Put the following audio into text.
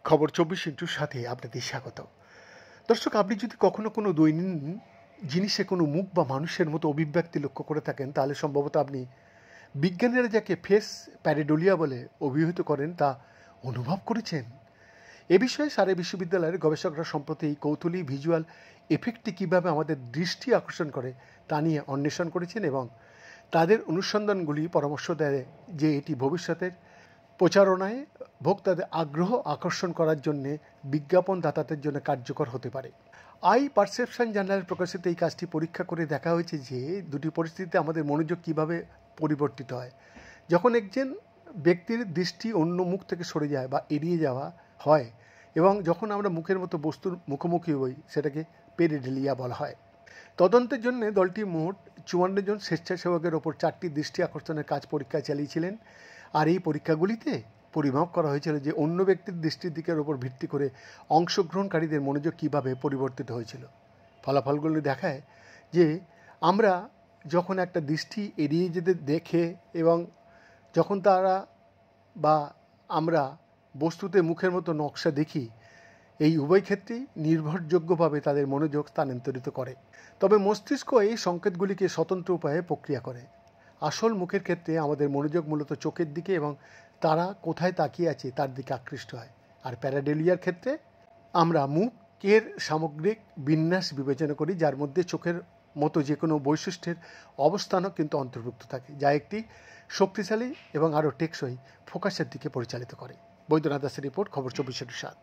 খবর 24x সাথে আপনাদের স্বাগত। দর্শক, আপনি যদি কখনো কোনো দৈনন্দিন জিনিসে কোনো মুখ বা মানুষের মতো অভিব্যক্তি লক্ষ্য করে থাকেন, তাহলে সম্ভবত আপনি বিজ্ঞানীরা যাকে ফেস প্যারেডোলিয়া বলে অভিহিত করেন তা অনুভব করেছেন। এ বিষয়ে সারে বিশ্ববিদ্যালয়ের গবেষকরা সম্প্রতি এই কৌতূহলী ভিজুয়াল এফেক্টটি কীভাবে আমাদের দৃষ্টি আকর্ষণ করে তা নিয়ে অন্বেষণ করেছেন এবং তাদের অনুসন্ধানগুলি পরামর্শ দেয় যে এটি ভবিষ্যতের প্রচারণায় ভোক্তাদের আগ্রহ আকর্ষণ করার জন্য বিজ্ঞাপনদাতাদের জন্য কার্যকর হতে পারে। আই পারসেপশন জার্নালে প্রকাশিত এই কাজটি পরীক্ষা করে দেখা হয়েছে যে দুটি পরিস্থিতিতে আমাদের মনোযোগ কীভাবে পরিবর্তিত হয়। যখন একজন ব্যক্তির দৃষ্টি অন্য মুখ থেকে সরে যায় বা এড়িয়ে যাওয়া হয় এবং যখন আমরা মুখের মতো বস্তুর মুখোমুখি হই, সেটাকে পেরিডেলিয়া বলা হয়। তদন্তের জন্য দলটি মোট 54 জন স্বেচ্ছাসেবকের ওপর 4টি দৃষ্টি আকর্ষণের কাজ পরীক্ষা চালিয়েছিলেন। আর এই পরীক্ষাগুলিতে পরিমাপ করা হয়েছিল যে অন্য ব্যক্তির দৃষ্টির দিকের ওপর ভিত্তি করে অংশগ্রহণকারীদের মনোযোগ কীভাবে পরিবর্তিত হয়েছিল। ফলাফলগুলি দেখায় যে আমরা যখন একটা দৃষ্টি এড়িয়ে যেতে দেখে এবং যখন তারা বা আমরা বস্তুতে মুখের মতো নকশা দেখি, এই উভয় ক্ষেত্রেই নির্ভরযোগ্যভাবে তাদের মনোযোগ স্থানান্তরিত করে। তবে মস্তিষ্ক এই সংকেতগুলিকে স্বতন্ত্র উপায়ে প্রক্রিয়া করে। আসল মুখের ক্ষেত্রে আমাদের মনোযোগ মূলত চোখের দিকে এবং তারা কোথায় তাকিয়ে আছে তার দিকে আকৃষ্ট হয়। আর প্যারাডেলিয়ার ক্ষেত্রে আমরা মুখের সামগ্রিক বিন্যাস বিবেচনা করি, যার মধ্যে চোখের মতো যে কোনো বৈশিষ্ট্যের অবস্থানও কিন্তু অন্তর্ভুক্ত থাকে, যা একটি শক্তিশালী এবং আরও টেকসই ফোকাসের দিকে পরিচালিত করে। বৈদ্যনাথ দাসের রিপোর্ট, খবর 24x7।